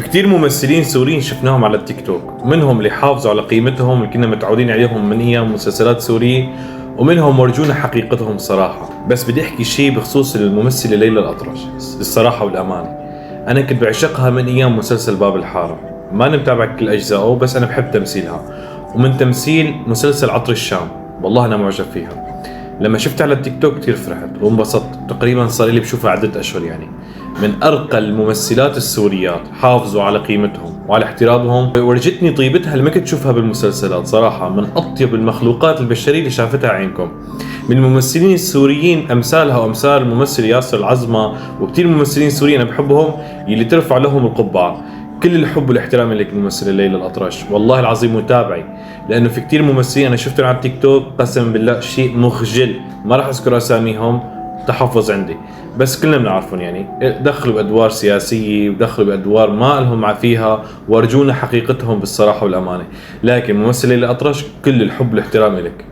كثير ممثلين سوريين شفناهم على التيك توك، منهم اللي حافظوا على قيمتهم اللي كنا متعودين عليهم من ايام مسلسلات سورية، ومنهم ورجونا حقيقتهم الصراحة. بس بدي احكي شيء بخصوص الممثلة ليلى الأطرش. الصراحة والأمانة أنا كنت بعشقها من ايام مسلسل باب الحارة، ما متابع كل أجزائه بس أنا بحب تمثيلها، ومن تمثيل مسلسل عطر الشام والله أنا معجب فيها. لما شفتها على التيك توك كثير فرحت وانبسطت، تقريبا صار لي بشوفها عدة أشهر يعني. من أرقى الممثلات السوريات، حافظوا على قيمتهم وعلى احترامهم، ورجتني طيبتها اللي ما كنت تشوفها بالمسلسلات. صراحة من أطيب المخلوقات البشرية اللي شافتها عينكم. من الممثلين السوريين أمثالها وأمثال الممثل ياسر العظمة وكثير ممثلين سوريين أنا بحبهم يلي ترفع لهم القبعة. كل الحب والاحترام لك الممثلة ليلى الأطرش، والله العظيم متابعي، لأنه في كتير ممثلين أنا شفتهم على التيك توك قسم بالله شيء مخجل، ما راح أذكر أساميهم تحفظ عندي، بس كلنا بنعرفهم يعني. دخلوا بأدوار سياسية ودخلوا بأدوار ما لهم فيها، وارجونا حقيقتهم بالصراحة والأمانة. لكن ممثلة ليلى الأطرش كل الحب والاحترام لك.